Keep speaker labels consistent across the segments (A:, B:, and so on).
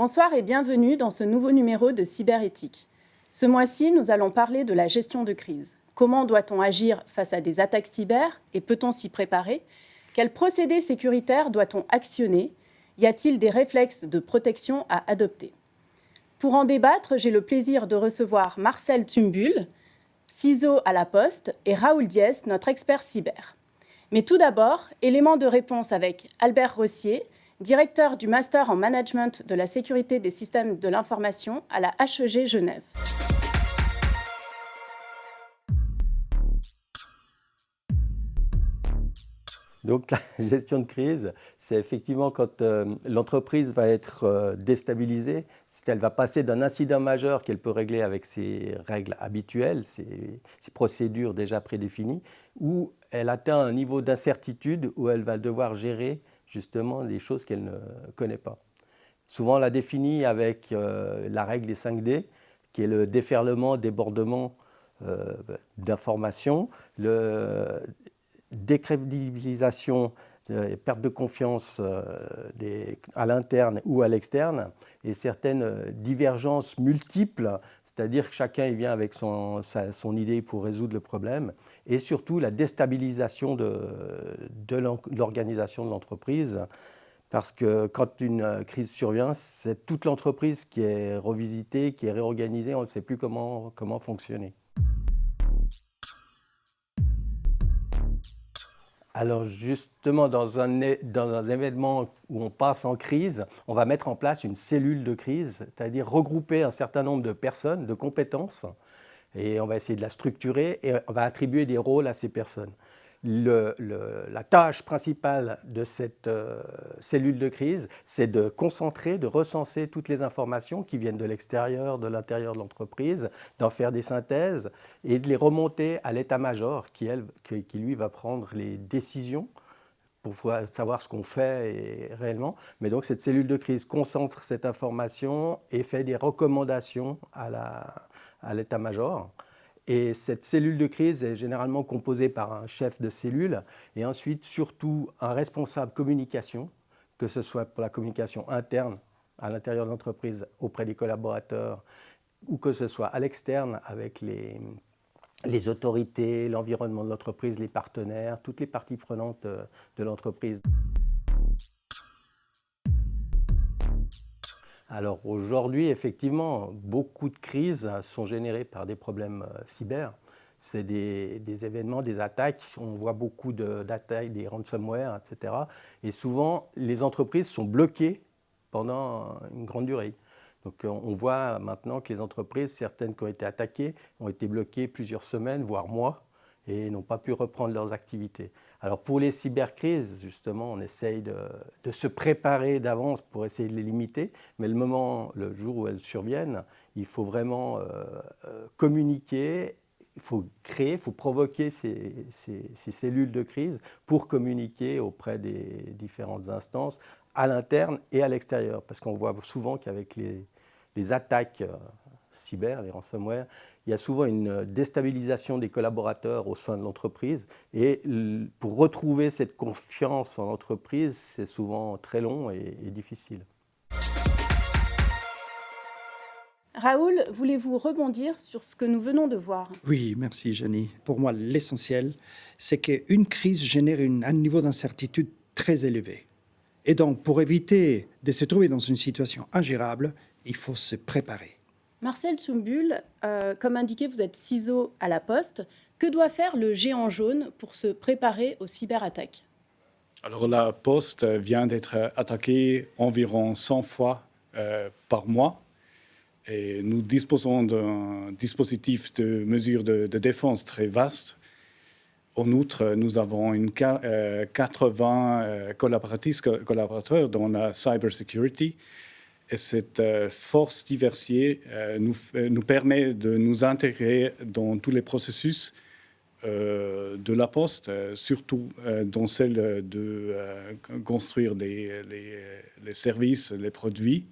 A: Bonsoir et bienvenue dans ce nouveau numéro de Cyberéthique. Ce mois-ci, nous allons parler de la gestion de crise. Comment doit-on agir face à des attaques cyber et peut-on s'y préparer? Quels procédés sécuritaires doit-on actionner? Y a-t-il des réflexes de protection à adopter? Pour en débattre, j'ai le plaisir de recevoir Marcel Tsumbul, CISO à la Poste, et Raoul Diès, notre expert cyber. Mais tout d'abord, élément de réponse avec Albert Rossier, directeur du Master en Management de la sécurité des systèmes de l'information à la HEG Genève.
B: Donc la gestion de crise, c'est effectivement quand l'entreprise va être déstabilisée, c'est qu'elle va passer d'un incident majeur qu'elle peut régler avec ses règles habituelles, ses procédures déjà prédéfinies, où elle atteint un niveau d'incertitude où elle va devoir gérer justement des choses qu'elle ne connaît pas. Souvent on la définit avec la règle des 5D, qui est le déferlement, débordement d'informations, décrédibilisation et perte de confiance à l'interne ou à l'externe et certaines divergences multiples, c'est-à-dire que chacun vient avec son idée pour résoudre le problème, et surtout la déstabilisation de l'organisation de l'entreprise, parce que quand une crise survient, c'est toute l'entreprise qui est revisitée, qui est réorganisée, on ne sait plus comment fonctionner. Alors justement, dans un événement où on passe en crise, on va mettre en place une cellule de crise, c'est-à-dire regrouper un certain nombre de personnes, de compétences, et on va essayer de la structurer et on va attribuer des rôles à ces personnes. La tâche principale de cette cellule de crise, c'est de concentrer, de recenser toutes les informations qui viennent de l'extérieur, de l'intérieur de l'entreprise, d'en faire des synthèses et de les remonter à l'état-major qui lui va prendre les décisions pour savoir ce qu'on fait réellement. Mais donc cette cellule de crise concentre cette information et fait des recommandations à l'état-major. Et cette cellule de crise est généralement composée par un chef de cellule et ensuite surtout un responsable communication, que ce soit pour la communication interne à l'intérieur de l'entreprise auprès des collaborateurs ou que ce soit à l'externe avec les autorités, l'environnement de l'entreprise, les partenaires, toutes les parties prenantes de l'entreprise. Alors aujourd'hui, effectivement, beaucoup de crises sont générées par des problèmes cyber. C'est des événements, des attaques. On voit beaucoup d'attaques, des ransomware, etc. Et souvent, les entreprises sont bloquées pendant une grande durée. Donc on voit maintenant que les entreprises, certaines qui ont été attaquées, ont été bloquées plusieurs semaines, voire mois, et n'ont pas pu reprendre leurs activités. Alors pour les cybercrises, justement, on essaye de se préparer d'avance pour essayer de les limiter, mais le jour où elles surviennent, il faut vraiment communiquer, il faut créer, il faut provoquer ces cellules de crise pour communiquer auprès des différentes instances, à l'interne et à l'extérieur. Parce qu'on voit souvent qu'avec les attaques cyber, les ransomware, il y a souvent une déstabilisation des collaborateurs au sein de l'entreprise. Et pour retrouver cette confiance en l'entreprise, c'est souvent très long et difficile.
A: Raoul, voulez-vous rebondir sur ce que nous venons de voir?
C: Oui, merci Jenny. Pour moi, l'essentiel, c'est qu'une crise génère un niveau d'incertitude très élevé. Et donc, pour éviter de se trouver dans une situation ingérable, il faut se préparer.
A: Marcel Tsumbul, comme indiqué, vous êtes CISO à la Poste. Que doit faire le géant jaune pour se préparer aux cyberattaques?
D: Alors la Poste vient d'être attaquée environ 100 fois par mois. Et nous disposons d'un dispositif de mesures de défense très vaste. En outre, nous avons 80 collaborateurs dans la cybersecurity. Et cette force diversifiée nous permet de nous intégrer dans tous les processus de la Poste, surtout dans celle de construire les services, les produits.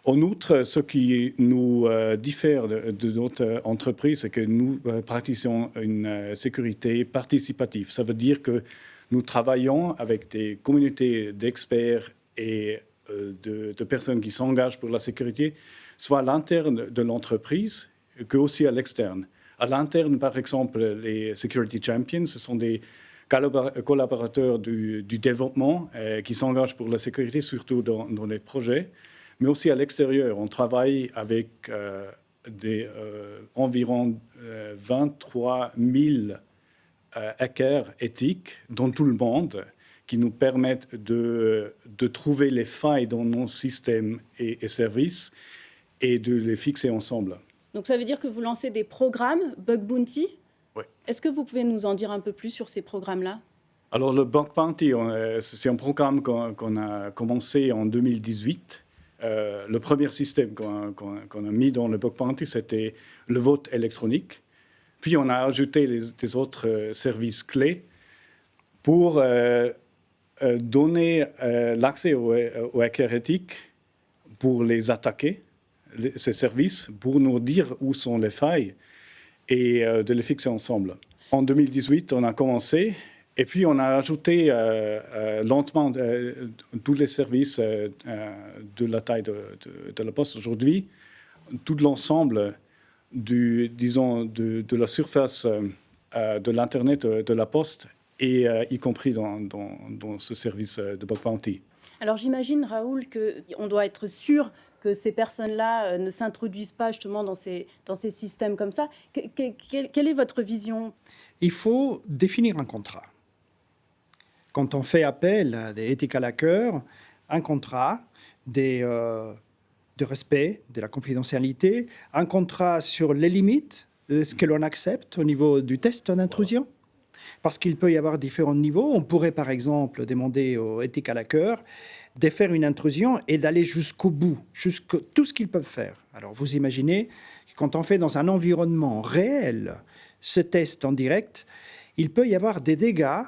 D: En outre, ce qui nous diffère de d'autres entreprises, c'est que nous pratiquons une sécurité participative. Ça veut dire que nous travaillons avec des communautés d'experts et de personnes qui s'engagent pour la sécurité, soit à l'interne de l'entreprise que aussi à l'externe. À l'interne, par exemple, les Security Champions, ce sont des collaborateurs du développement qui s'engagent pour la sécurité, surtout dans les projets. Mais aussi à l'extérieur, on travaille avec environ 23 000 hackers éthiques dans tout le monde qui nous permettent de trouver les failles dans nos systèmes et services et de les fixer ensemble.
A: Donc ça veut dire que vous lancez des programmes Bug Bounty.
D: Oui.
A: Est-ce que vous pouvez nous en dire un peu plus sur ces programmes-là?
D: Alors le Bug Bounty, c'est un programme qu'on a commencé en 2018. Le premier système qu'on a mis dans le Bug Bounty, c'était le vote électronique. Puis on a ajouté des autres services clés pour donner l'accès aux hackers éthiques pour les attaquer, ces services, pour nous dire où sont les failles et de les fixer ensemble. En 2018, on a commencé et puis on a ajouté lentement tous les services de la taille de la Poste. Aujourd'hui, tout l'ensemble de la surface de l'Internet de la Poste, et y compris dans ce service de Bug Bounty.
A: Alors j'imagine, Raoul, qu'on doit être sûr que ces personnes-là ne s'introduisent pas justement dans ces systèmes comme ça. Quelle est votre vision?
C: Il faut définir un contrat. Quand on fait appel à des ethical hackers, un contrat de respect de la confidentialité, un contrat sur les limites de ce que l'on accepte au niveau du test d'intrusion. Parce qu'il peut y avoir différents niveaux. On pourrait, par exemple, demander aux ethical hackers de faire une intrusion et d'aller jusqu'au bout, jusqu'à tout ce qu'ils peuvent faire. Alors, vous imaginez, quand on fait dans un environnement réel ce test en direct, il peut y avoir des dégâts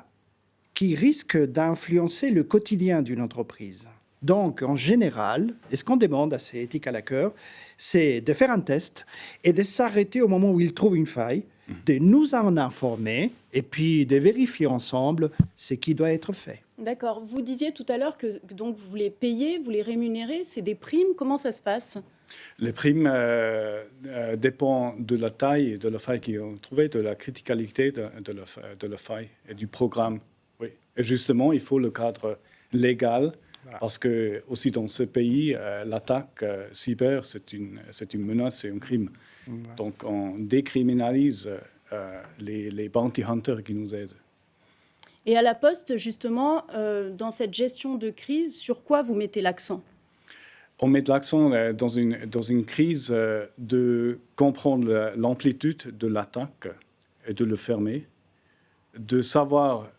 C: qui risquent d'influencer le quotidien d'une entreprise. Donc, en général, et ce qu'on demande à ces ethical hackers, c'est de faire un test et de s'arrêter au moment où ils trouvent une faille, de nous en informer et puis de vérifier ensemble ce qui doit être fait.
A: D'accord. Vous disiez tout à l'heure que donc, vous les payez, vous les rémunérez, c'est des primes. Comment ça se passe?
D: Les primes dépendent de la taille de la faille qu'ils ont trouvée, de la criticalité de la faille et du programme. Oui. Et justement, il faut le cadre légal. Voilà. Parce que aussi dans ce pays, l'attaque cyber, c'est une menace, c'est un crime. Voilà. Donc on décriminalise les bounty hunters qui nous aident.
A: Et à la Poste, justement, dans cette gestion de crise, sur quoi vous mettez l'accent?
D: On met l'accent dans une crise de comprendre l'amplitude de l'attaque et de le fermer, de savoir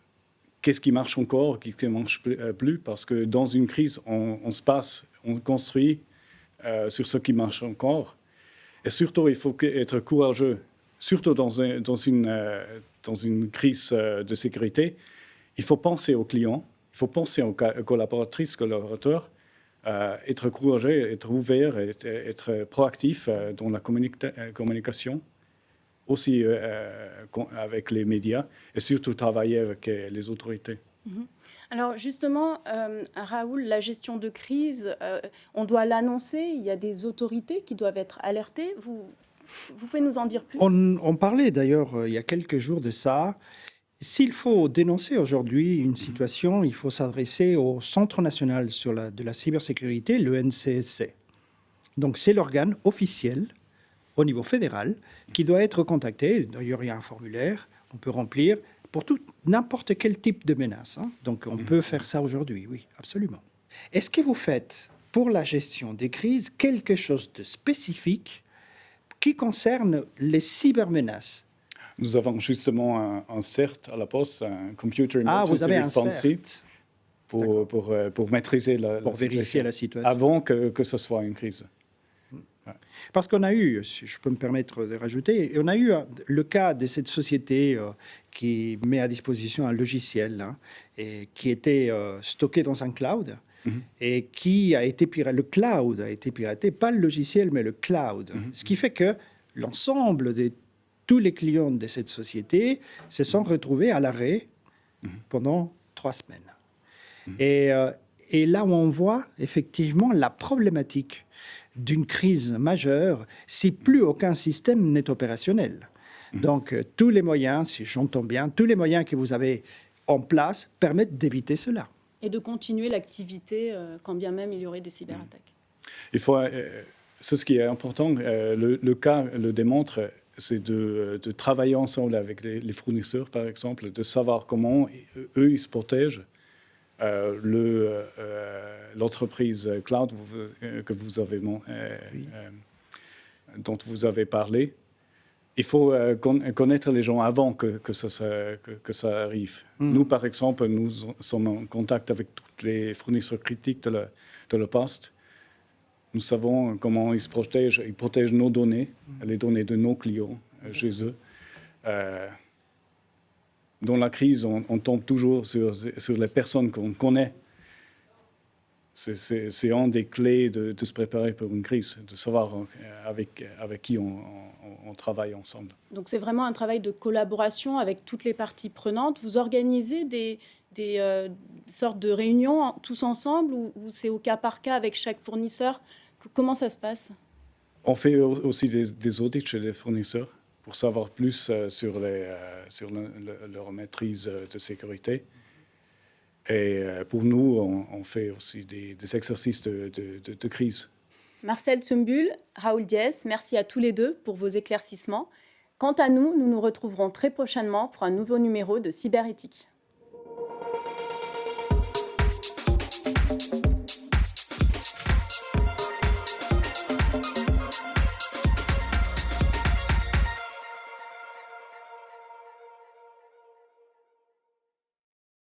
D: qu'est-ce qui marche encore, qu'est-ce qui ne marche plus, parce que dans une crise, on se passe, on construit sur ce qui marche encore. Et surtout, il faut être courageux, surtout dans une crise de sécurité. Il faut penser aux clients, il faut penser aux collaboratrices, collaborateurs, être courageux, être ouvert, être proactif dans la communication, aussi avec les médias, et surtout travailler avec les autorités.
A: Alors justement, Raoul, la gestion de crise, on doit l'annoncer, il y a des autorités qui doivent être alertées. Vous pouvez nous en dire plus?
C: On parlait d'ailleurs il y a quelques jours de ça. S'il faut dénoncer aujourd'hui une situation, il faut s'adresser au Centre national de la cybersécurité, le NCSC. Donc c'est l'organe officiel au niveau fédéral qui doit être contacté. D'ailleurs, il y a un formulaire qu'on peut remplir pour n'importe quel type de menace. Donc on peut faire ça aujourd'hui, oui, absolument. Est-ce que vous faites pour la gestion des crises quelque chose de spécifique qui concerne les cybermenaces?
D: Nous avons justement un CERT à la Poste, un Computer Emergency Response, pour maîtriser
C: pour vérifier la situation
D: avant que ce soit une crise.
C: Ouais. Parce qu'on a eu, si je peux me permettre de rajouter, on a eu le cas de cette société qui met à disposition un logiciel et qui était stocké dans un cloud et qui a été piraté. Le cloud a été piraté, pas le logiciel, mais le cloud. Ce qui fait que l'ensemble de tous les clients de cette société se sont retrouvés à l'arrêt pendant 3 semaines. Et là où on voit effectivement la problématique d'une crise majeure si plus aucun système n'est opérationnel. Donc, tous les moyens, si j'entends bien, tous les moyens que vous avez en place permettent d'éviter cela.
A: Et de continuer l'activité quand bien même il y aurait des cyberattaques.
D: Il faut, ce qui est important, le cas le démontre, c'est de travailler ensemble avec les fournisseurs, par exemple, de savoir comment eux, ils se protègent. L'entreprise cloud que vous avez, dont vous avez parlé, il faut connaître les gens avant que ça arrive. Nous, par exemple, nous sommes en contact avec tous les fournisseurs critiques de la Poste. Nous savons comment ils se protègent. Ils protègent nos données, les données de nos clients chez eux. Dans la crise, on tombe toujours sur les personnes qu'on connaît. C'est une des clés de se préparer pour une crise, de savoir avec qui on travaille ensemble.
A: Donc c'est vraiment un travail de collaboration avec toutes les parties prenantes. Vous organisez des sortes de réunions tous ensemble ou c'est au cas par cas avec chaque fournisseur? Comment ça se passe?
D: On fait aussi des audits chez les fournisseurs pour savoir plus sur leur maîtrise de sécurité. Et pour nous, on fait aussi des exercices de crise.
A: Marcel Zumbühl, Raoul Diez, merci à tous les deux pour vos éclaircissements. Quant à nous, nous nous retrouverons très prochainement pour un nouveau numéro de Cyberéthique.